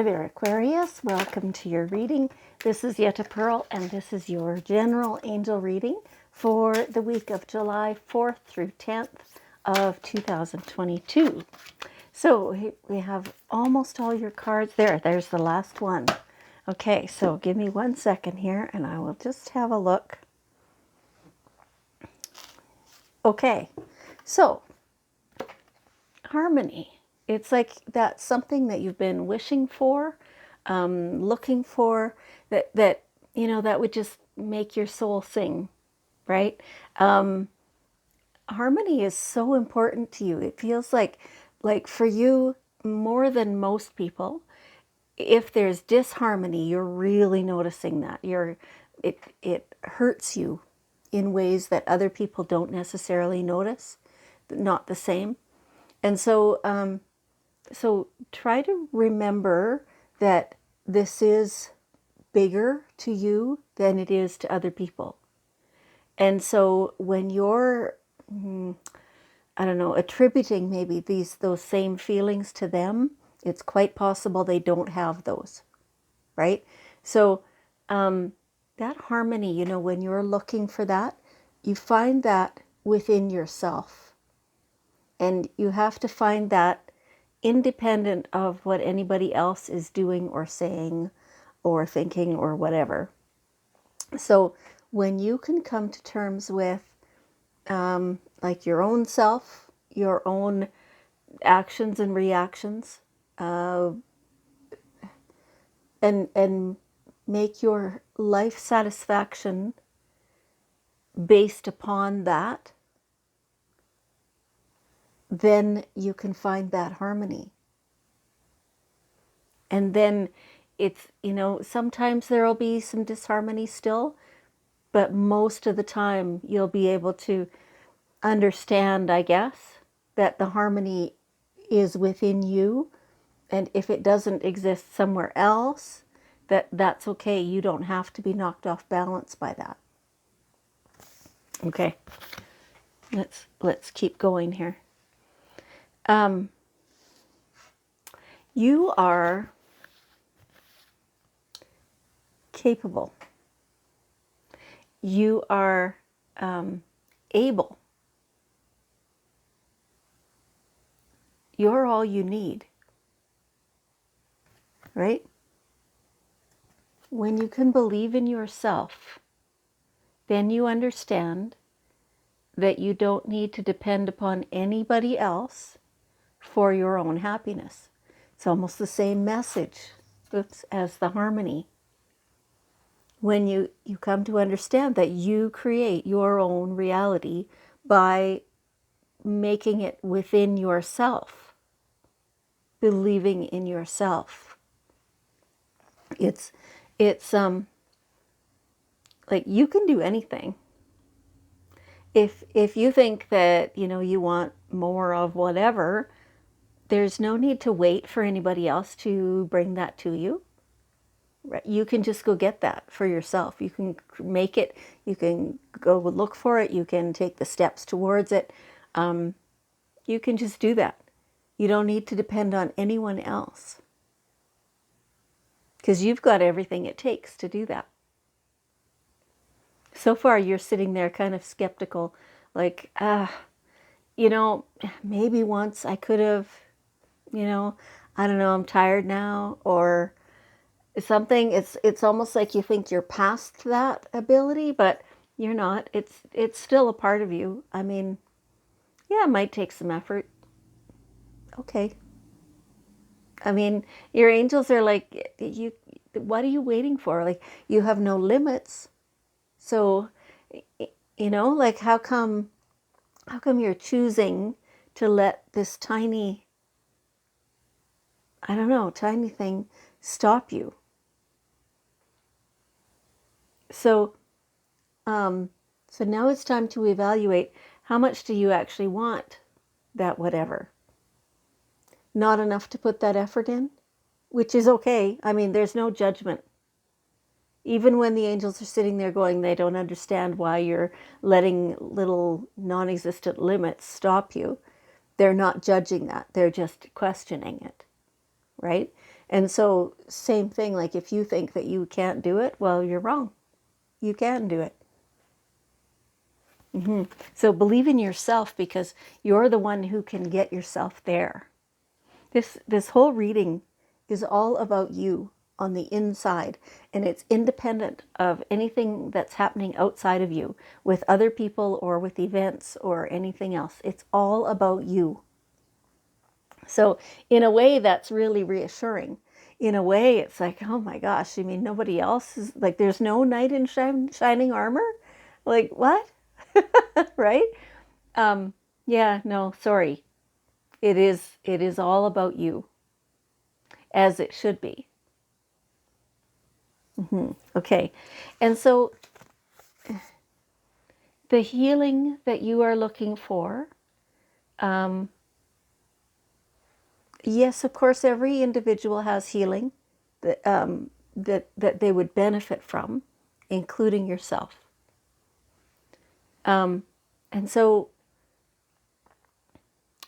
Hi there, Aquarius. Welcome to your reading. This is Yetta Pearl, and this is your general angel reading for the week of July 4th through 10th of 2022. So we have almost all your cards there. There's the last one. Okay, so give me 1 second here, and I will just have a look. Okay, so harmony. It's like that's something that you've been wishing for, looking for, that you know, that would just make your soul sing, right? Harmony is so important to you. It feels like for you, more than most people, if there's disharmony, you're really noticing that. It hurts you in ways that other people don't necessarily notice, not the same. And so try to remember that this is bigger to you than it is to other people. And so when you're, I don't know, attributing maybe those same feelings to them, it's quite possible they don't have those, right? So that harmony, you know, when you're looking for that, you find that within yourself. And you have to find that independent of what anybody else is doing or saying or thinking or whatever. So when you can come to terms with like your own self, your own actions and reactions, and make your life satisfaction based upon that, then you can find that harmony. And then it's, you know, sometimes there will be some disharmony still, but most of the time you'll be able to understand, I guess, that the harmony is within you. And if it doesn't exist somewhere else, that's okay. You don't have to be knocked off balance by that. Okay, let's keep going here. You are capable. You are able. You're all you need, right? When you can believe in yourself, then you understand that you don't need to depend upon anybody else for your own happiness. It's almost the same message as the harmony. When you come to understand that you create your own reality by making it within yourself, believing in yourself. It's like you can do anything. If you think that, you know, you want more of whatever, there's no need to wait for anybody else to bring that to you. Right? You can just go get that for yourself. You can make it. You can go look for it. You can take the steps towards it. You can just do that. You don't need to depend on anyone else, because you've got everything it takes to do that. So far, you're sitting there kind of skeptical, like, you know, maybe once I could have, you know, I don't know, I'm tired now, or something. It's almost like you think you're past that ability, but you're not. It's still a part of you. I mean, yeah, it might take some effort. Okay. I mean, your angels are like, you, what are you waiting for? Like, you have no limits. So, you know, like, how come you're choosing to let this tiny, I don't know, tiny thing stop you? So, so now it's time to evaluate, how much do you actually want that whatever? Not enough to put that effort in, which is okay. I mean, there's no judgment. Even when the angels are sitting there going, they don't understand why you're letting little non-existent limits stop you. They're not judging that. They're just questioning it, right? And so same thing, like if you think that you can't do it, well, you're wrong. You can do it. So believe in yourself, because you're the one who can get yourself there. This whole reading is all about you on the inside, and it's independent of anything that's happening outside of you with other people or with events or anything else. It's all about you. So in a way, that's really reassuring. In a way, it's like, oh my gosh, I mean, nobody else is like, there's no knight in shining armor. Like, what? Right? Yeah, no, sorry. It is all about you, as it should be. Okay. And so the healing that you are looking for, yes, of course, every individual has healing that they would benefit from, including yourself. And so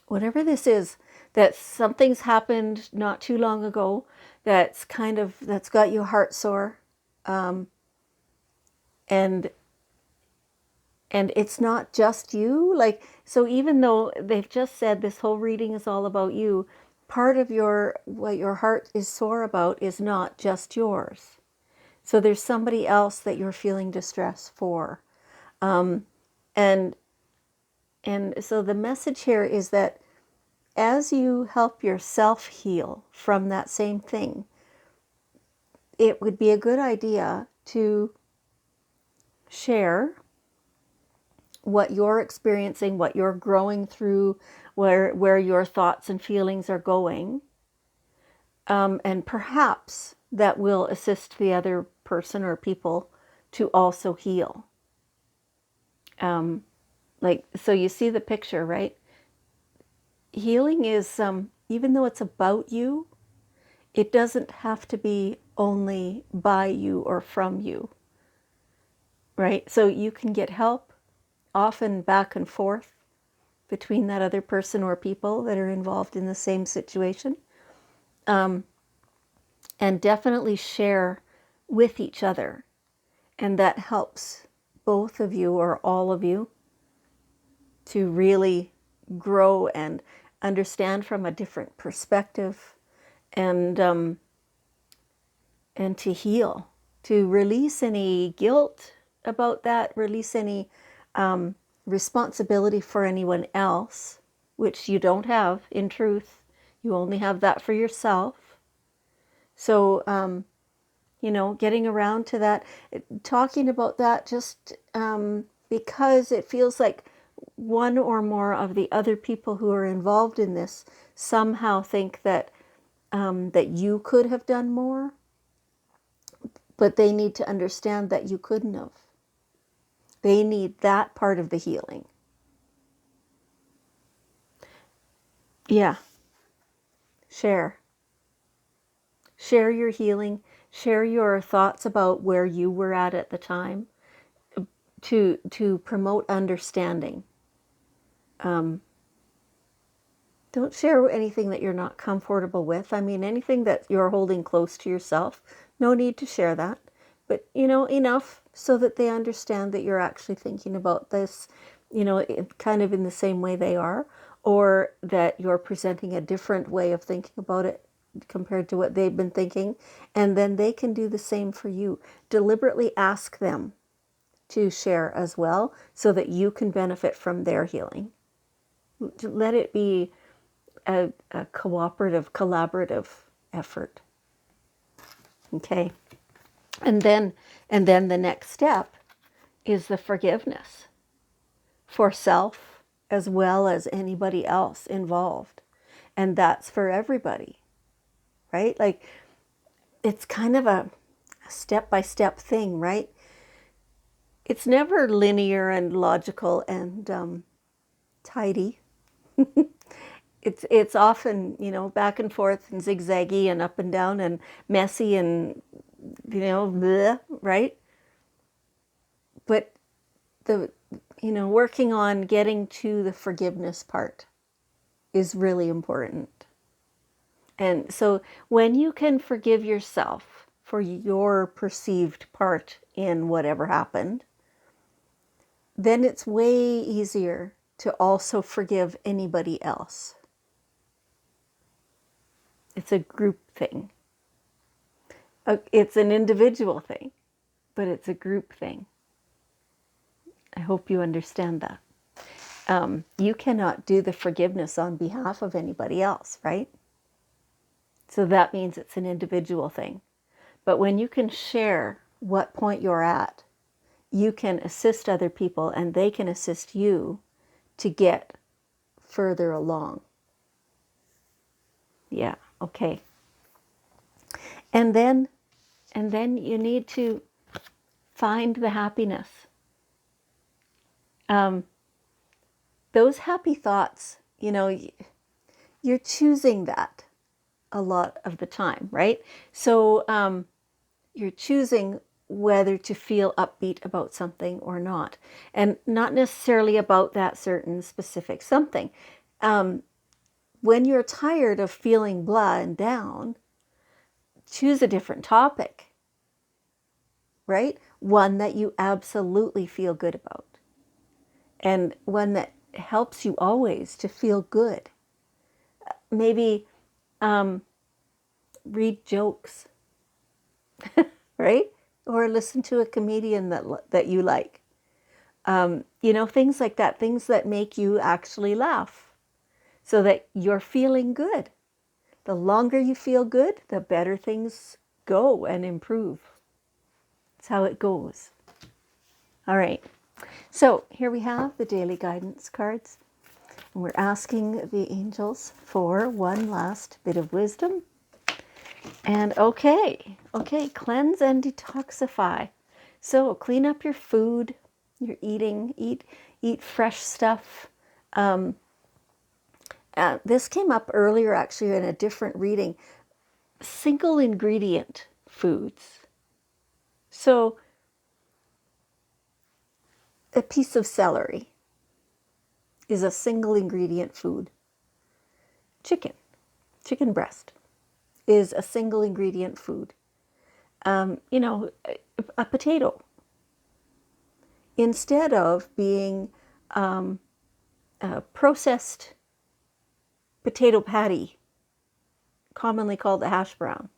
whatever this is, that something's happened not too long ago that's got you heart sore, and it's not just you. Like, so even though they've just said this whole reading is all about you, part of what your heart is sore about is not just yours. So there's somebody else that you're feeling distress for. And so the message here is that as you help yourself heal from that same thing, it would be a good idea to share what you're experiencing, what you're growing through, where your thoughts and feelings are going. And perhaps that will assist the other person or people to also heal. So you see the picture, right? Healing is, even though it's about you, it doesn't have to be only by you or from you, right? So you can get help, often back and forth between that other person or people that are involved in the same situation. And definitely share with each other. And that helps both of you or all of you to really grow and understand from a different perspective, and to heal, to release any guilt about that, release any responsibility for anyone else, which you don't have in truth. You only have that for yourself. So, getting around to that, talking about that, just because it feels like one or more of the other people who are involved in this somehow think that that you could have done more, but they need to understand that you couldn't have. They need that part of the healing. Yeah. Share your healing, share your thoughts about where you were at the time, to promote understanding. Don't share anything that you're not comfortable with. I mean, anything that you're holding close to yourself, no need to share that. But, enough so that they understand that you're actually thinking about this, kind of in the same way they are, or that you're presenting a different way of thinking about it compared to what they've been thinking. And then they can do the same for you. Deliberately ask them to share as well so that you can benefit from their healing. Let it be a collaborative effort. Okay. And then the next step is the forgiveness for self as well as anybody else involved. And that's for everybody, right? Like, it's kind of a step-by-step thing, right? It's never linear and logical and tidy. It's often, back and forth and zigzaggy and up and down and messy and, bleh, right? But working on getting to the forgiveness part is really important. And so when you can forgive yourself for your perceived part in whatever happened, then it's way easier to also forgive anybody else. It's a group thing. It's an individual thing, but it's a group thing. I hope you understand that. You cannot do the forgiveness on behalf of anybody else, right? So that means it's an individual thing. But when you can share what point you're at, you can assist other people and they can assist you to get further along. Yeah, okay. And then you need to find the happiness. Those happy thoughts, you're choosing that a lot of the time, right? So you're choosing whether to feel upbeat about something or not, and not necessarily about that certain specific something. When you're tired of feeling blah and down, choose a different topic, right? One that you absolutely feel good about, and one that helps you always to feel good. Maybe read jokes, right? Or listen to a comedian that you like. Things like that, things that make you actually laugh so that you're feeling good. The longer you feel good, the better things go and improve. That's how it goes. All right. So here we have the daily guidance cards. And we're asking the angels for one last bit of wisdom. And okay, cleanse and detoxify. So clean up your food, you're eating, eat fresh stuff. This came up earlier actually in a different reading. Single ingredient foods. So a piece of celery is a single ingredient food. Chicken breast is a single ingredient food. A potato, instead of being a processed potato patty, commonly called a hash brown.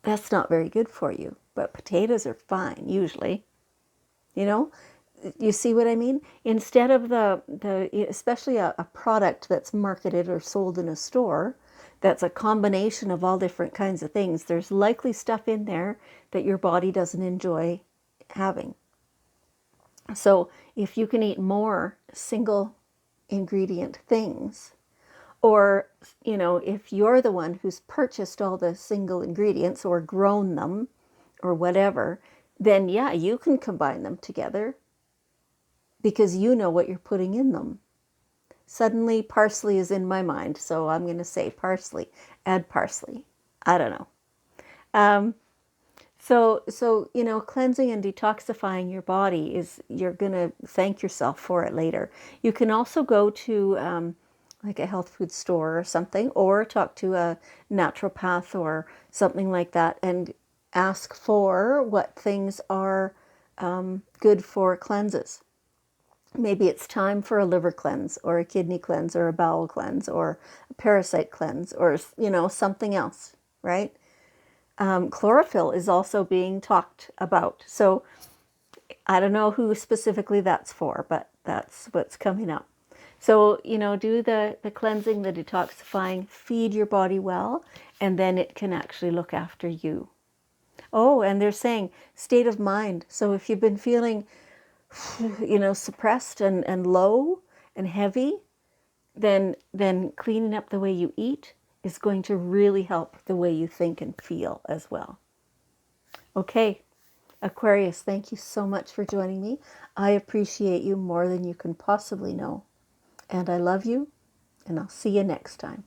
That's not very good for you, but potatoes are fine usually. You see what I mean? Instead of especially a product that's marketed or sold in a store, that's a combination of all different kinds of things, there's likely stuff in there that your body doesn't enjoy having. So if you can eat more single ingredient things, or, if you're the one who's purchased all the single ingredients or grown them or whatever, then yeah, you can combine them together because you know what you're putting in them. Suddenly parsley is in my mind, so I'm going to say parsley. Add parsley. I don't know. So cleansing and detoxifying your body you're going to thank yourself for it later. You can also go to like a health food store or something, or talk to a naturopath or something like that and ask for what things are good for cleanses. Maybe it's time for a liver cleanse or a kidney cleanse or a bowel cleanse or a parasite cleanse or, something else, right? Chlorophyll is also being talked about. So I don't know who specifically that's for, but that's what's coming up. So, do the cleansing, the detoxifying, feed your body well, and then it can actually look after you. Oh, and they're saying state of mind. So if you've been feeling suppressed and low and heavy, then cleaning up the way you eat is going to really help the way you think and feel as well. Okay, Aquarius, thank you so much for joining me. I appreciate you more than you can possibly know. And I love you, and I'll see you next time.